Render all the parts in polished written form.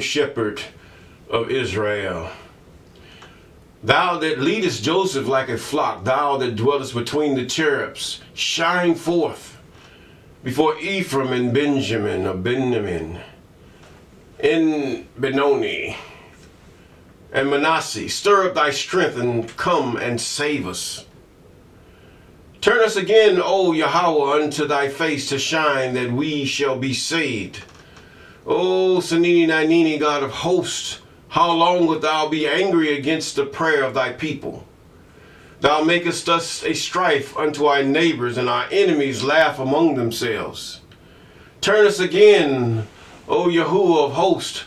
shepherd of Israel. Thou that leadest Joseph like a flock, thou that dwellest between the cherubs, shine forth before Ephraim and Benjamin, in Benoni and Manasseh. Stir up thy strength and come and save us. Turn us again, O Yahweh, unto thy face to shine, that we shall be saved. O Sanini Nanini, God of hosts, how long wilt thou be angry against the prayer of thy people? Thou makest us a strife unto our neighbors, and our enemies laugh among themselves. Turn us again, O Yahuwah of hosts,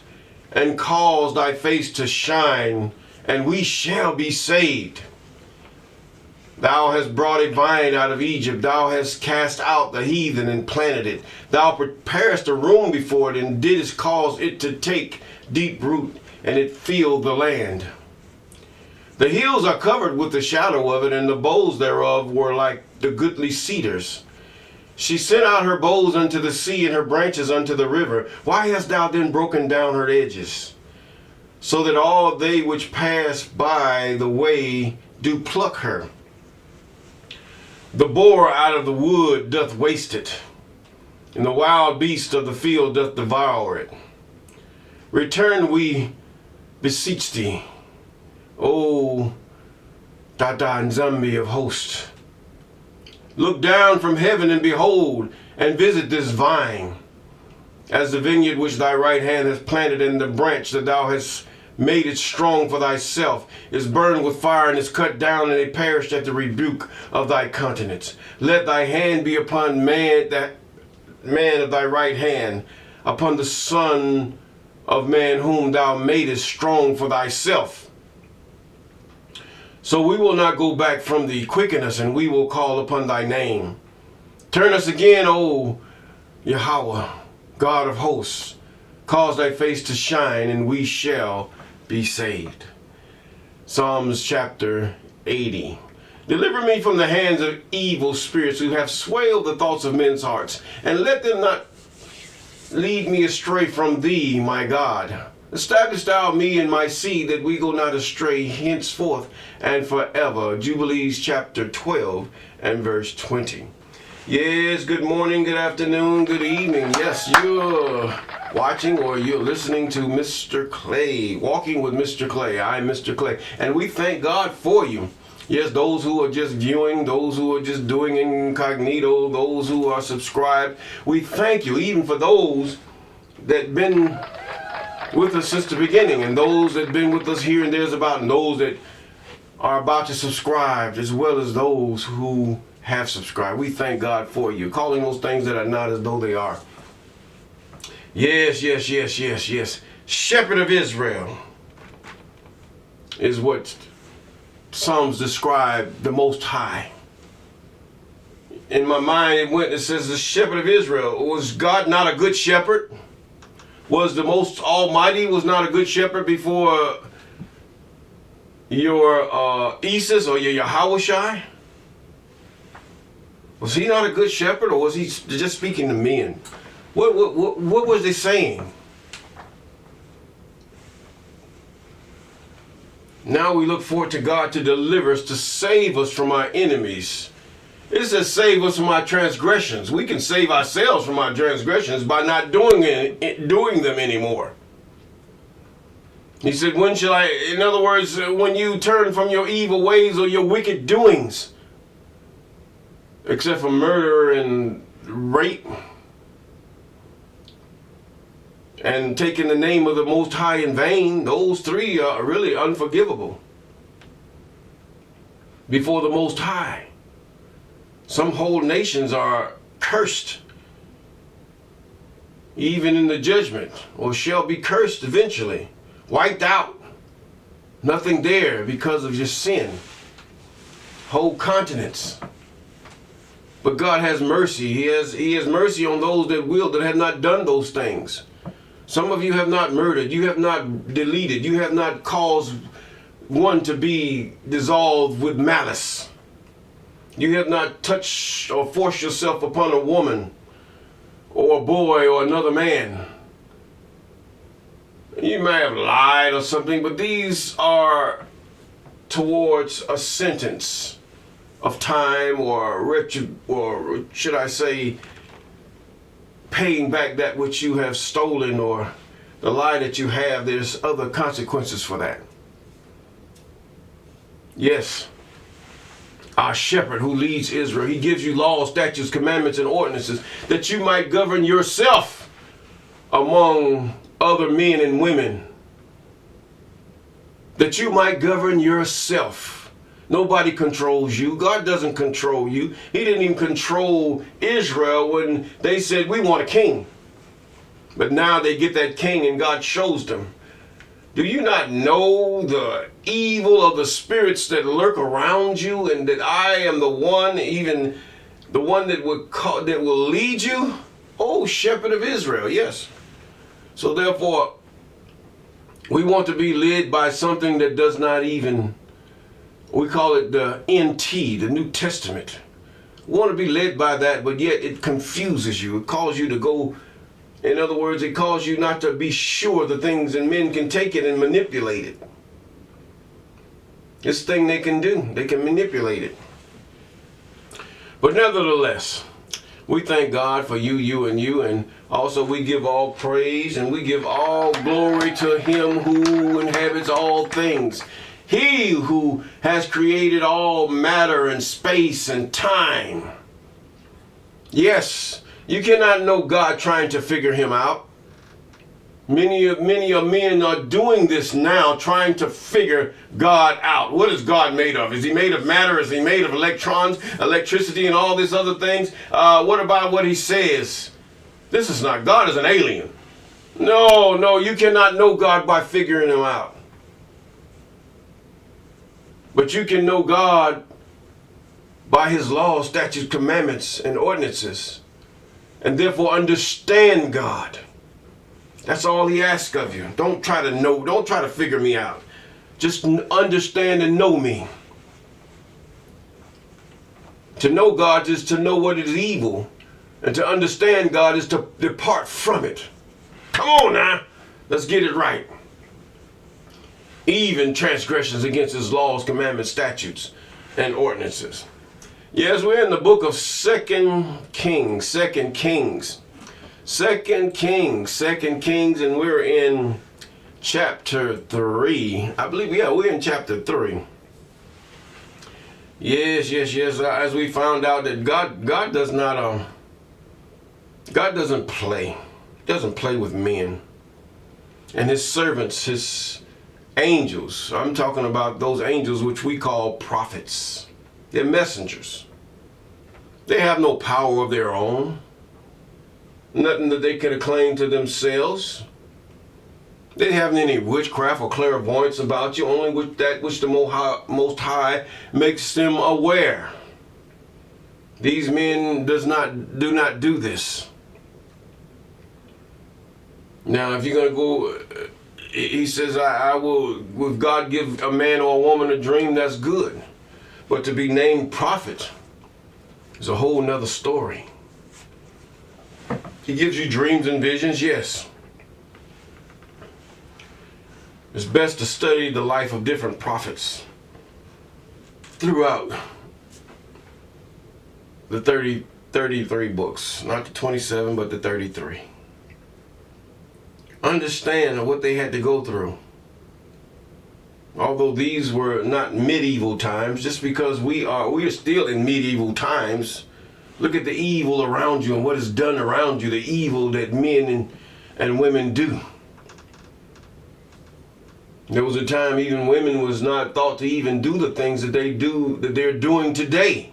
and cause thy face to shine, and we shall be saved. Thou hast brought a vine out of Egypt. Thou hast cast out the heathen and planted it. Thou preparest a room before it, and didst cause it to take deep root, and it filled the land. The hills are covered with the shadow of it, and the boughs thereof were like the goodly cedars. She sent out her boughs unto the sea, and her branches unto the river. Why hast thou then broken down her edges, so that all they which pass by the way do pluck her? The boar out of the wood doth waste it, and the wild beast of the field doth devour it. Return, we beseech thee, O Dada and Zambi of hosts. Look down from heaven and behold, and visit this vine, as the vineyard which thy right hand has planted, and the branch that thou hast made it strong for thyself, is burned with fire, and is cut down, and it perished at the rebuke of thy countenance. Let thy hand be upon man, that man of thy right hand, upon the son of man whom thou madest strong for thyself. So we will not go back from thee. Quicken us, and we will call upon thy name. Turn us again, O Yahweh, God of hosts. Cause thy face to shine, and we shall be saved. Psalms chapter 80. Deliver me from the hands of evil spirits who have swayed the thoughts of men's hearts, and let them not lead me astray from thee, my God. Establish thou me and my seed, that we go not astray henceforth and forever. Jubilees chapter 12 and verse 20. Yes, good morning, good afternoon, good evening. Yes, you're watching or you're listening to Mr. Clay, Walking with Mr. Clay. I'm Mr. Clay, and we thank God for you. Yes, those who are just viewing, those who are just doing incognito, those who are subscribed, we thank you, even for those that been with us since the beginning, and those that been with us here and there's about, and those that are about to subscribe, as well as those who have subscribed. We thank God for you, calling those things that are not as though they are. Yes, yes, yes, yes, yes. Shepherd of Israel is what Psalms describe the Most High. In my mind, it says the shepherd of Israel. Was God not a good shepherd? Was the Most Almighty was not a good shepherd before your Isis or your Yahweh? Was he not a good shepherd, or was he just speaking to men? What was they saying? Now we look forward to God to deliver us, to save us from our enemies. It says save us from our transgressions. We can save ourselves from our transgressions by not doing them anymore. He said, when shall I, in other words, when you turn from your evil ways or your wicked doings, except for murder and rape, and taking the name of the Most High in vain, those three are really unforgivable before the Most High. Some whole nations are cursed, even in the judgment, or shall be cursed eventually, wiped out. Nothing there because of your sin. Whole continents. But God has mercy. He has mercy on those that have not done those things. Some of you have not murdered. You have not deleted. You have not caused one to be dissolved with malice. You have not touched or forced yourself upon a woman or a boy or another man. You may have lied or something, but these are towards a sentence of time or should I say, paying back that which you have stolen or the lie that you have. There's other consequences for that. Yes. Our shepherd who leads Israel, he gives you laws, statutes, commandments, and ordinances that you might govern yourself among other men and women. That you might govern yourself. Nobody controls you. God doesn't control you. He didn't even control Israel when they said, we want a king. But now they get that king and God shows them. Do you not know the evil of the spirits that lurk around you, and that I am the one, even the one that will lead you? Oh, shepherd of Israel, yes. So therefore, we want to be led by something that does not even, we call it the NT, the New Testament. We want to be led by that, but yet it confuses you. It calls you to go. In other words, it calls you not to be sure the things, and men can take it and manipulate it. This thing they can do, they can manipulate it. But nevertheless, we thank God for you, and also we give all praise and we give all glory to him who inhabits all things. He who has created all matter and space and time. Yes. You cannot know God trying to figure him out. Many men are doing this now, trying to figure God out. What is God made of? Is he made of matter? Is he made of electrons, electricity, and all these other things? What about what he says? This is not God. Is an alien. No, you cannot know God by figuring him out. But you can know God by his laws, statutes, commandments, and ordinances. And therefore understand God. That's all he asks of you. Don't try to know. Don't try to figure me out. Just understand and know me. To know God is to know what is evil. And to understand God is to depart from it. Come on now. Let's get it right. Even transgressions against his laws, commandments, statutes, and ordinances. Yes, we're in the book of 2 Kings, and we're in chapter 3. I believe, we're in chapter 3. Yes. As we found out that God doesn't play. He doesn't play with men. And his servants, his angels. I'm talking about those angels which we call prophets. They're messengers. They have no power of their own. Nothing that they can acclaim to themselves. They don't have any witchcraft or clairvoyance about you, only with that which the Most High makes them aware. These men do not do this. Now, if you're going to go, he says, I will, if God give a man or a woman a dream, that's good. But to be named prophet is a whole nother story. He gives you dreams and visions, yes. It's best to study the life of different prophets throughout the 33 books. Not the 27, but the 33. Understand what they had to go through. Although these were not medieval times, just because we are still in medieval times. Look at the evil around you and what is done around you, the evil that men and women do. There was a time even women was not thought to even do the things that they're doing today.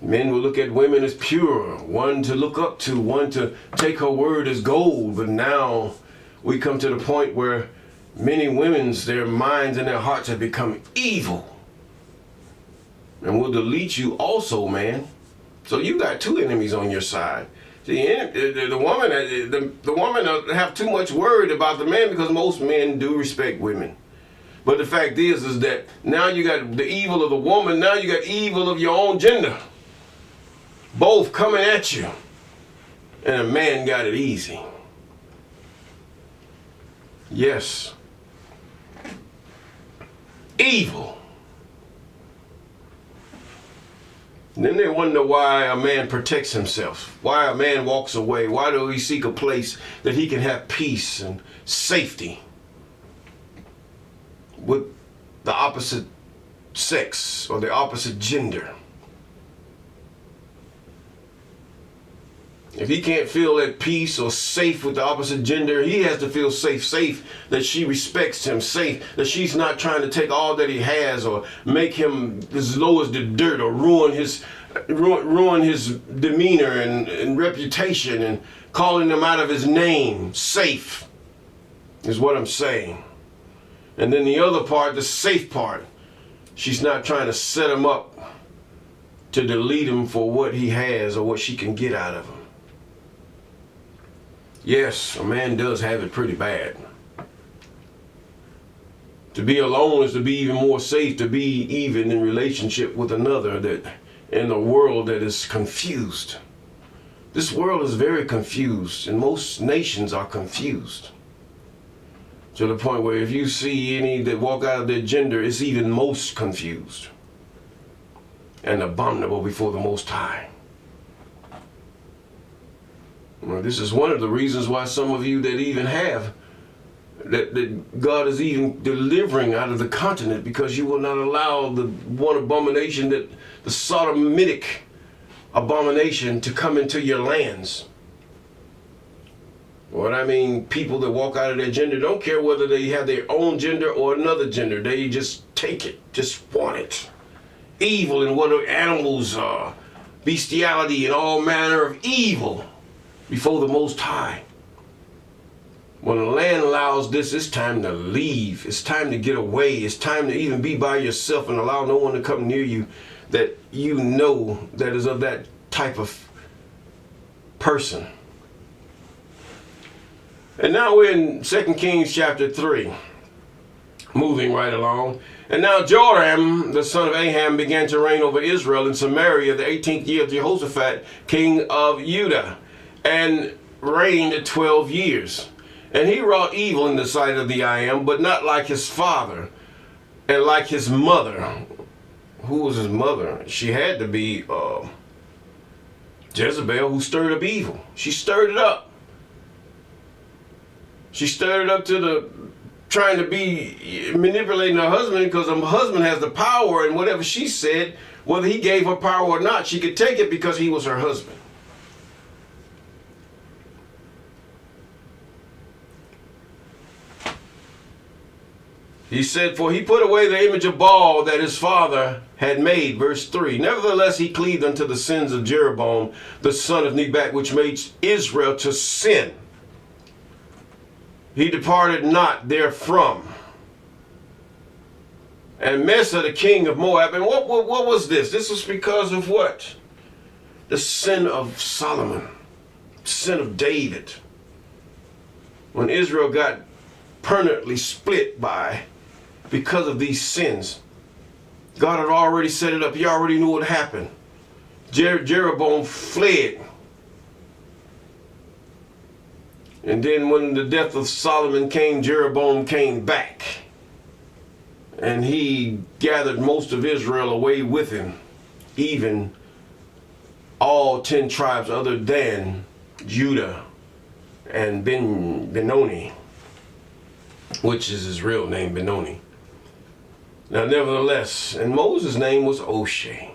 Men will look at women as pure, one to look up to, one to take her word as gold. But now we come to the point where many women's, their minds and their hearts have become evil. And will delete you also, man. So you got two enemies on your side. The woman have too much worried about the man, because most men do respect women. But the fact is that now you got the evil of the woman, now you got evil of your own gender. Both coming at you. And a man got it easy. Yes. Evil. And then they wonder why a man protects himself, why a man walks away, why do he seek a place that he can have peace and safety with the opposite sex or the opposite gender. If he can't feel at peace or safe with the opposite gender, he has to feel safe that she respects him, safe that she's not trying to take all that he has or make him as low as the dirt or ruin his demeanor and reputation and calling him out of his name. Safe is what I'm saying. And then the other part, the safe part, she's not trying to set him up to delete him for what he has or what she can get out of him. Yes, a man does have it pretty bad. To be alone is to be even more safe, to be even in relationship with another that in a world that is confused. This world is very confused, and most nations are confused. To the point where if you see any that walk out of their gender, it's even most confused and abominable before the Most High. Well, this is one of the reasons why some of you that even have, that God is even delivering out of the continent, because you will not allow the one abomination, that the sodomitic abomination, to come into your lands. What I mean, people that walk out of their gender don't care whether they have their own gender or another gender. They just take it, just want it. Evil and what animals are, bestiality and all manner of evil before the Most High. When the land allows this, it's time to leave. It's time to get away. It's time to even be by yourself and allow no one to come near you that you know that is of that type of person. And now we're in 2 Kings chapter 3, moving right along. And now Joram, the son of Ahab, began to reign over Israel in Samaria the 18th year of Jehoshaphat, king of Judah, and reigned 12 years. And he wrought evil in the sight of the Iam, but not like his father and like his mother. Who was his mother? She had to be Jezebel, who stirred up evil. She stirred it up. She stirred it up to the trying to be manipulating her husband, because her husband has the power, and whatever she said, whether he gave her power or not, she could take it because he was her husband. He said, for he put away the image of Baal that his father had made. Verse 3. Nevertheless, he cleaved unto the sins of Jeroboam, the son of Nebat, which made Israel to sin. He departed not therefrom. And Mesa, the king of Moab. And what was this? This was because of what? The sin of Solomon. Sin of David. When Israel got permanently split because of these sins. God had already set it up. He already knew what happened. Jeroboam fled. And then when the death of Solomon came, Jeroboam came back. And he gathered most of Israel away with him. Even all 10 tribes other than Judah and Benoni, which is his real name, Benoni. Now, nevertheless, and Moses' name was Oshay,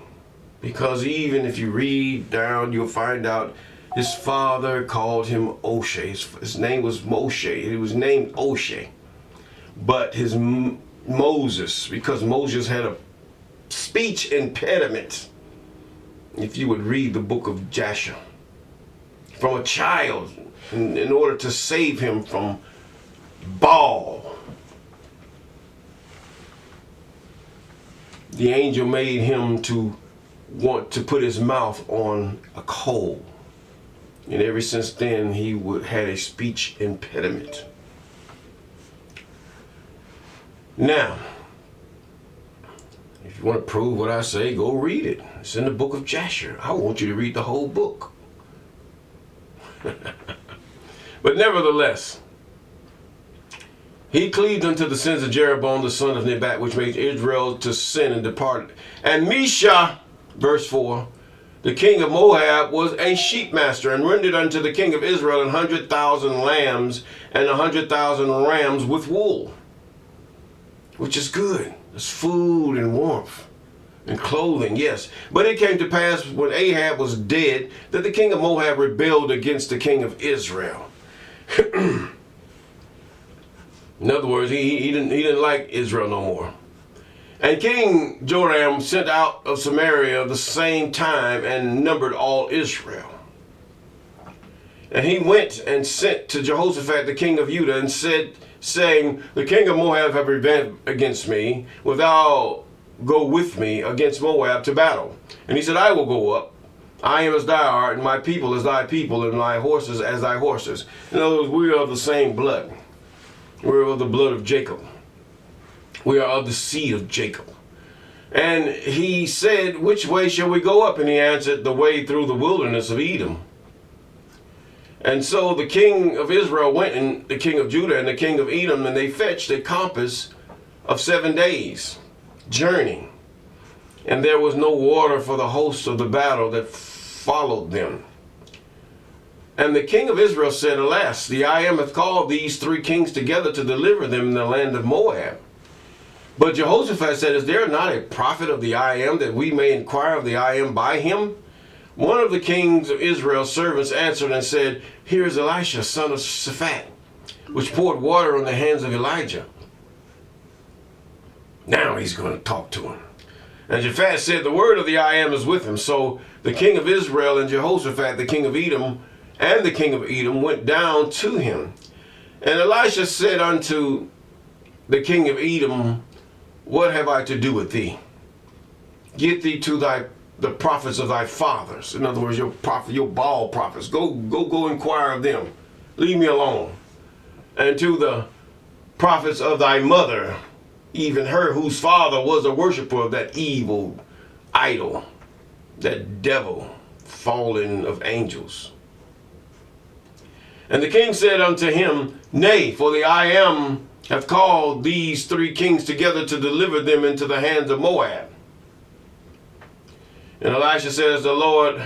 because even if you read down, you'll find out his father called him Oshay. His name was Moshe. He was named Oshay. But his Moses, because Moses had a speech impediment, if you would read the book of Jasher, from a child, in order to save him from Baal, the angel made him to want to put his mouth on a coal. And ever since then, he had a speech impediment. Now, if you want to prove what I say, go read it. It's in the book of Jasher. I want you to read the whole book. But nevertheless, He cleaved unto the sins of Jeroboam the son of Nebat, which made Israel to sin and departed. And Mesha, verse 4, the king of Moab was a sheep master, and rendered unto the king of Israel 100,000 lambs and 100,000 rams with wool, which is good. It's food and warmth and clothing, yes. But it came to pass when Ahab was dead that the king of Moab rebelled against the king of Israel. In other words, he didn't like Israel no more. And King Joram sent out of Samaria the same time and numbered all Israel. And he went and sent to Jehoshaphat the king of Judah and said, saying, the king of Moab have rebelled against me. Wilt thou go with me against Moab to battle? And he said, I will go up. I am as thou art, and my people as thy people, and my horses as thy horses. In other words, we are of the same blood. We're of the blood of Jacob. We are of the seed of Jacob. And he said, which way shall we go up? And he answered, the way through the wilderness of Edom. And so the king of Israel went, and the king of Judah and the king of Edom, and they fetched a compass of 7 days' journey. And there was no water for the host of the battle that followed them. And the king of Israel said, alas, the I am hath called these 3 kings together to deliver them in the land of Moab. But Jehoshaphat said, is there not a prophet of the I am, that we may inquire of the I am by him? One of the kings of Israel's servants answered and said, here is Elisha, son of Shaphat, which poured water on the hands of Elijah. Now he's going to talk to him. And Shaphat said, the word of the I am is with him. So the king of Israel and Jehoshaphat, the king of Edom, and the king of Edom went down to him. And Elisha said unto the king of Edom, what have I to do with thee? Get thee to the prophets of thy fathers. In other words, your Baal prophets. Go inquire of them. Leave me alone. And to the prophets of thy mother, even her whose father was a worshiper of that evil idol, that devil, fallen of angels. And the king said unto him, nay, for the I am hath called these 3 kings together to deliver them into the hands of Moab. And Elisha said, as the Lord,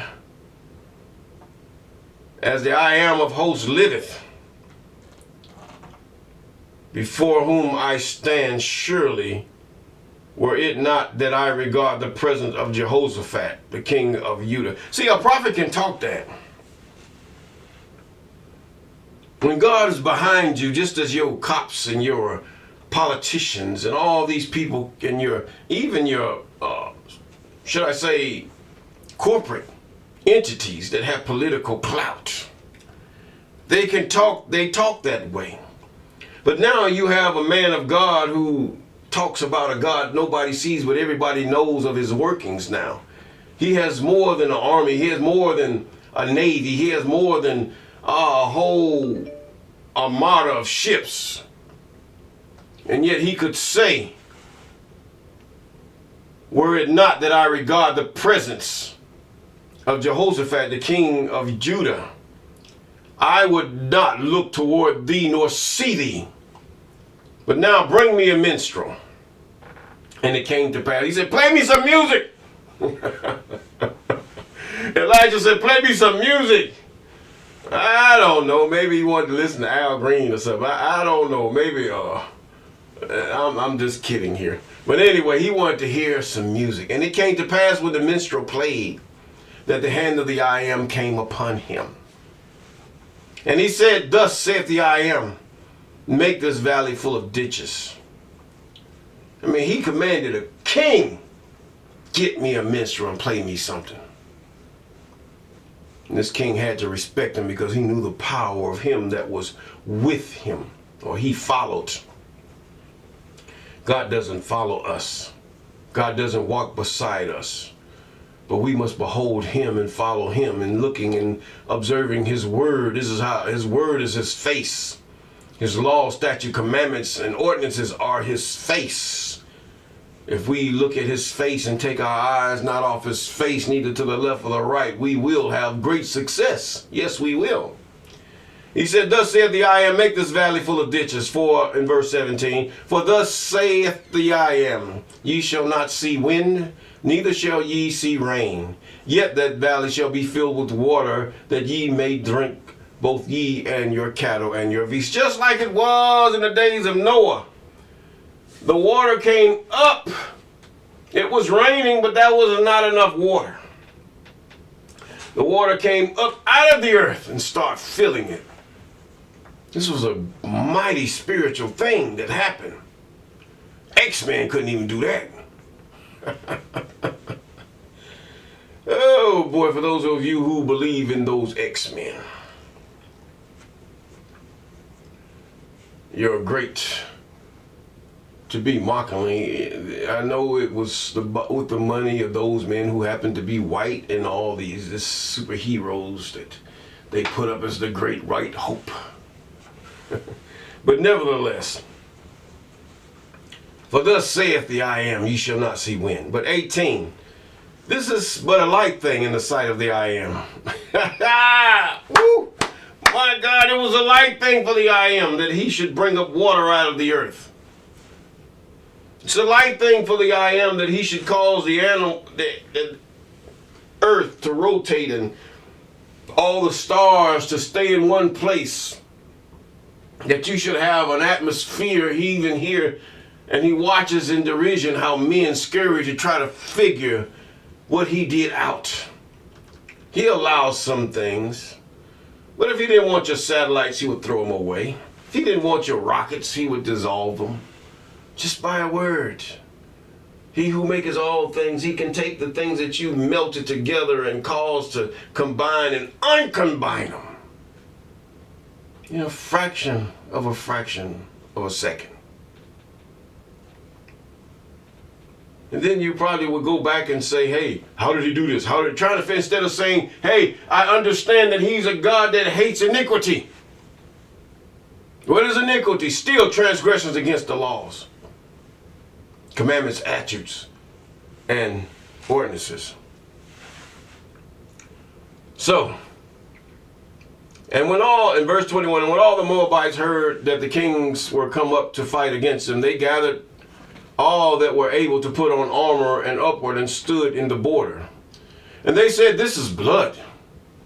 as the I am of hosts liveth, before whom I stand, surely were it not that I regard the presence of Jehoshaphat, the king of Judah. See, a prophet can talk that. When God is behind you, just as your cops and your politicians and all these people and even your should I say, corporate entities that have political clout, they talk that way. But now you have a man of God who talks about a God nobody sees, but everybody knows of his workings now. He has more than an army. He has more than a navy. He has more than a whole armada of ships. And yet he could say, were it not that I regard the presence of Jehoshaphat, the king of Judah, I would not look toward thee nor see thee. But now bring me a minstrel. And it came to pass. He said, play me some music. Elijah said, play me some music. I don't know. Maybe he wanted to listen to Al Green or something. I don't know. Maybe I'm just kidding here. But anyway, he wanted to hear some music. And it came to pass when the minstrel played that the hand of the I am came upon him. And he said, thus saith the I am, make this valley full of ditches. I mean, he commanded a king, get me a minstrel and play me something. And this king had to respect him because he knew the power of him that was with him, or he followed. God doesn't follow us. God doesn't walk beside us. But we must behold him and follow him and looking and observing his word. This is how his word is his face. His law, statute, commandments, and ordinances are his face. If we look at his face and take our eyes not off his face, neither to the left or the right, we will have great success. Yes, we will. He said, thus saith the I am, make this valley full of ditches. For, in verse 17, for thus saith the I am, ye shall not see wind, neither shall ye see rain. Yet that valley shall be filled with water, that ye may drink, both ye and your cattle and your beasts. Just like it was in the days of Noah. The water came up. It was raining, but that was not enough water. The water came up out of the earth and started filling it. This was a mighty spiritual thing that happened. X-Men couldn't even do that. Oh boy, for those of you who believe in those X-Men, you're great to be mockingly. I know it was with the money of those men who happened to be white and all these superheroes that they put up as the great white hope. But nevertheless, for thus saith the I am, ye shall not see wind. But 18, this is but a light thing in the sight of the I am. Woo! My God, it was a light thing for the I am that he should bring up water out of the earth. It's a light thing for the I am that he should cause the earth to rotate and all the stars to stay in one place. That you should have an atmosphere, he even here, and he watches in derision how men scurry to try to figure what he did out. He allows some things, but if he didn't want your satellites, he would throw them away. If he didn't want your rockets, he would dissolve them. Just by a word. He who maketh all things, he can take the things that you melted together and cause to combine and uncombine them. In a fraction of a second. And then you probably would go back and say, hey, how did he do this? Instead of saying, hey, I understand that he's a God that hates iniquity. What is iniquity? Still transgressions against the laws, commandments, statutes, and ordinances. So, and in verse 21, when all the Moabites heard that the kings were come up to fight against them, they gathered all that were able to put on armor and upward and stood in the border. And they said, this is blood.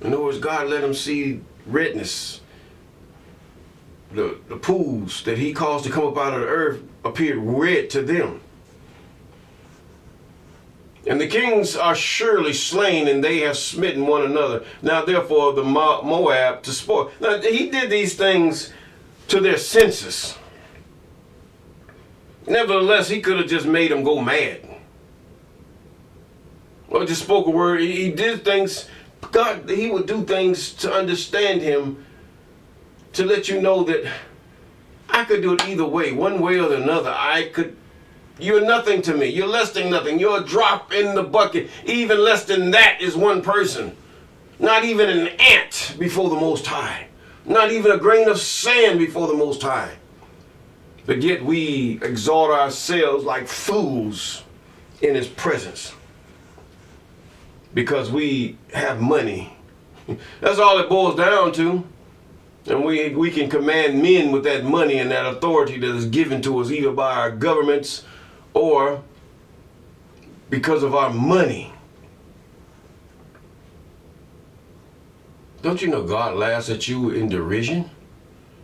In other words, God let them see redness. The pools that he caused to come up out of the earth appeared red to them. And the kings are surely slain, and they have smitten one another. Now therefore the Moab to spoil. Now he did these things to their senses. Nevertheless, he could have just made them go mad. Or just spoke a word. He did things. God, he would do things to understand him, to let you know that I could do it either way, one way or another. You're nothing to me. You're less than nothing. You're a drop in the bucket. Even less than that is one person. Not even an ant before the Most High. Not even a grain of sand before the Most High. But yet we exalt ourselves like fools in his presence. Because we have money. That's all it boils down to. And we can command men with that money and that authority that is given to us either by our governments or because of our money. Don't you know God laughs at you in derision?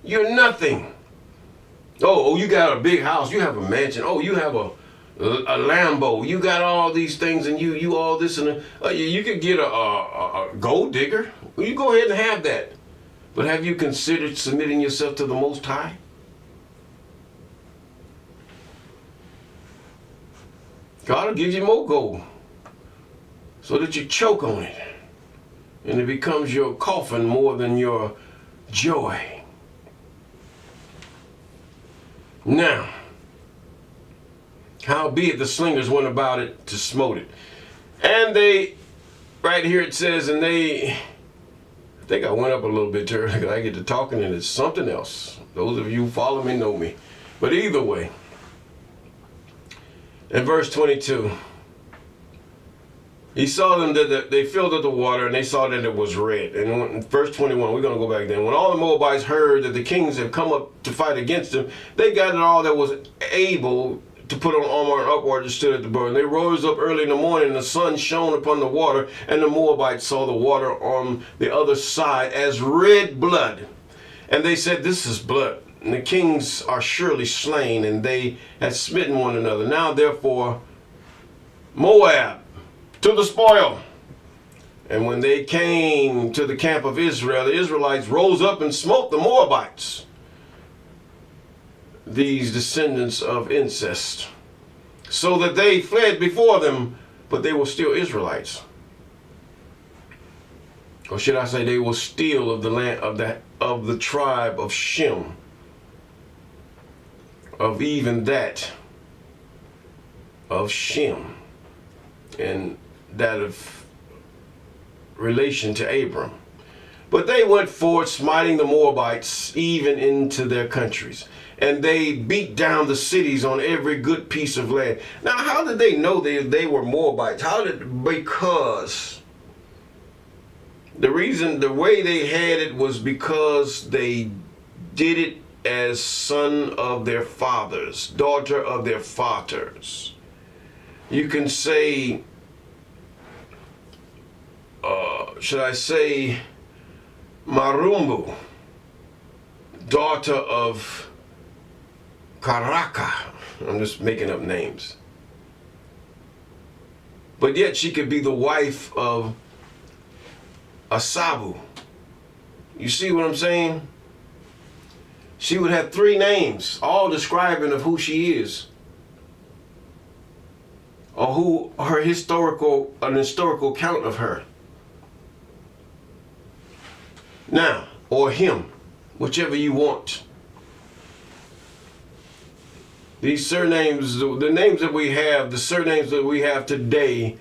You're nothing. Oh, you got a big house. You have a mansion. Oh, you have a Lambo. You got all these things, and you all this and you could get a gold digger. Well, you go ahead and have that. But have you considered submitting yourself to the Most High? God will give you more gold so that you choke on it. And it becomes your coffin more than your joy. Now, howbeit the slingers went about it to smote it. And they, right here it says, and they, I think I went up a little bit early because I get to talking and it's something else. Those of you who follow me know me. But either way, in verse 22, He saw them that they filled up the water, and they saw that it was red. And in verse 21, we're going to go back then. When all the Moabites heard that the kings had come up to fight against them, they gathered all that was able to put on armor and upward and stood at the burden. They rose up early in the morning, and the sun shone upon the water, and the Moabites saw the water on the other side as red blood. And they said, "This is blood, and the kings are surely slain, and they had smitten one another. Now therefore, Moab, to the spoil." And when they came to the camp of Israel, the Israelites rose up and smote the Moabites, these descendants of incest, so that they fled before them, but they were still Israelites. Or should I say, they were still of the land of the tribe of Shem, of even that of Shem, and that of relation to Abram. But they went forth, smiting the Moabites even into their countries, and they beat down the cities on every good piece of land. Now, how did they know they were Moabites? Because the way they had it was because they did it as son of their fathers, daughter of their fathers. You can say, should I say, Marumbu, daughter of Karaka. I'm just making up names. But yet she could be the wife of Asabu. You see what I'm saying? She would have 3 names, all describing of who she is, or who an historical account of her. Now, or him, whichever you want. These surnames, the names that we have, the surnames that we have today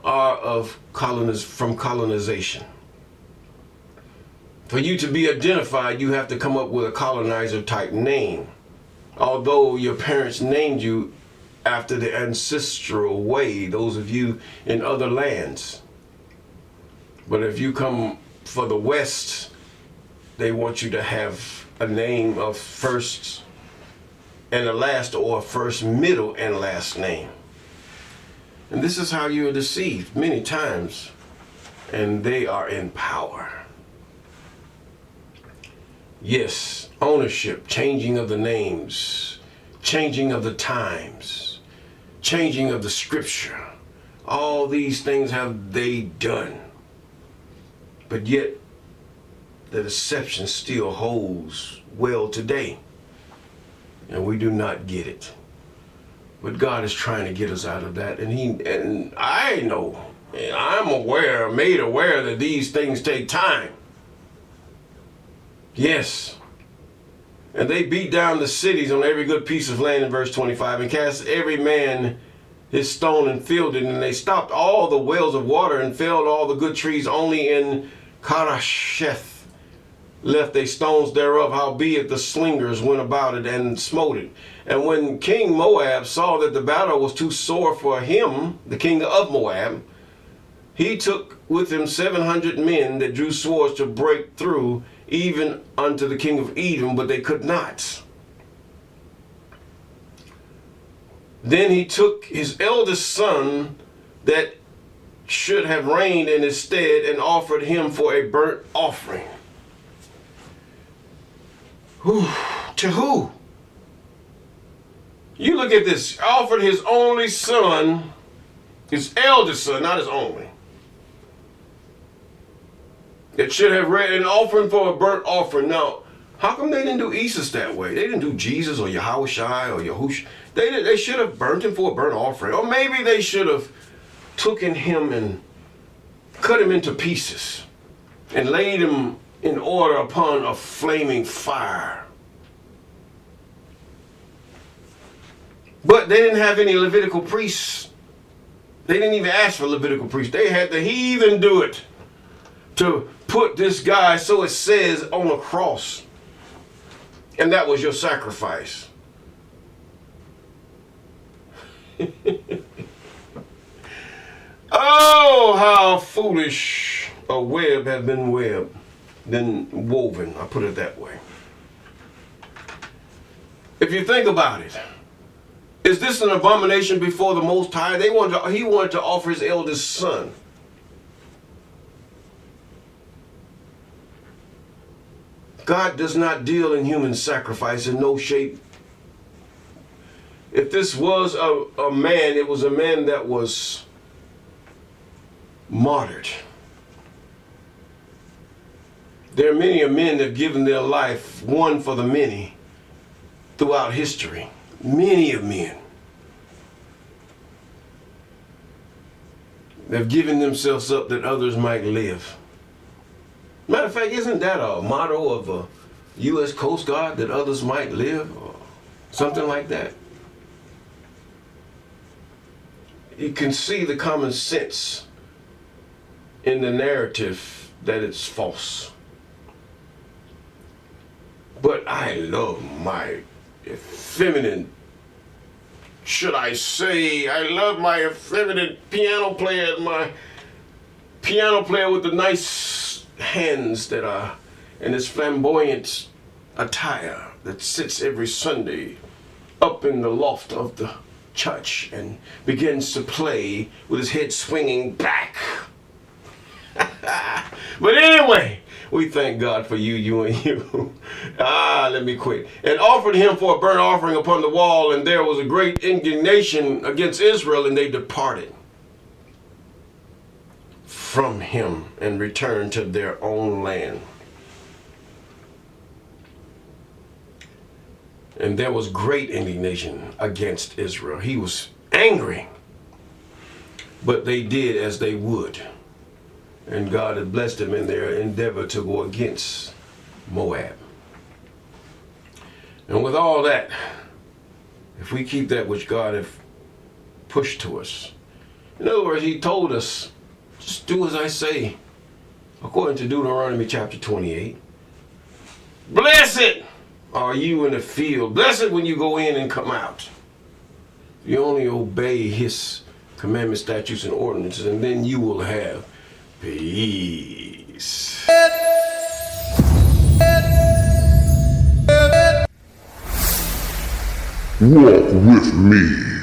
are from colonization. For you to be identified, you have to come up with a colonizer type name. Although your parents named you after the ancestral way, those of you in other lands. But if you come for the West, they want you to have a name of first and a last, or a first, middle, and last name. And this is how you are deceived many times, and they are in power. Yes, ownership, changing of the names, changing of the times, changing of the scripture. All these things have they done. But yet, the deception still holds well today. And we do not get it. But God is trying to get us out of that. And I know, and I'm made aware that these things take time. Yes. And they beat down the cities on every good piece of land in verse 25, and cast every man his stone and filled it. And they stopped all the wells of water and felled all the good trees. Only in Karasheth left they stones thereof, howbeit the slingers went about it and smote it. And when King Moab saw that the battle was too sore for him, the king of Moab, he took with him 700 men that drew swords to break through, even unto the king of Edom, but they could not. Then he took his eldest son that should have reigned in his stead, and offered him for a burnt offering. To who? You look at this. Offered his only son, his eldest son, not his only, that should have read an offering for a burnt offering. Now, how come they didn't do Isis that way? They didn't do Jesus or Yahushai or Yahush. They should have burnt him for a burnt offering. Or maybe they should have taken him and cut him into pieces and laid him in order upon a flaming fire. But they didn't have any Levitical priests. They didn't even ask for Levitical priests. They had the heathen do it to put this guy, so it says, on a cross. And that was your sacrifice. Oh, how foolish a web has been woven. I put it that way. If you think about it, is this an abomination before the Most High? He wanted to offer his eldest son. God does not deal in human sacrifice in no shape. If this was a man, it was a man that was martyred. There are many men that have given their life, one for the many, throughout history. Many of men. They've given themselves up that others might live. Matter of fact, isn't that a motto of the U.S. Coast Guard, that others might live, or something like that? You can see the common sense in the narrative that it's false. But I love my effeminate, should I say, I love my effeminate piano player, my piano player with the nice hands that are, and his flamboyant attire that sits every Sunday up in the loft of the church and begins to play with his head swinging back. But anyway, we thank God for you and you. Let me quit. And offered him for a burnt offering upon the wall, and there was a great indignation against Israel, and they departed from him and returned to their own land. And there was great indignation against Israel. He was angry, but they did as they would. And God had blessed them in their endeavor to go against Moab. And with all that, if we keep that which God has pushed to us, in other words, he told us, just do as I say, according to Deuteronomy chapter 28. Blessed are you in the field. Blessed when you go in and come out. You only obey his commandments, statutes, and ordinances, and then you will have peace. Walk with me.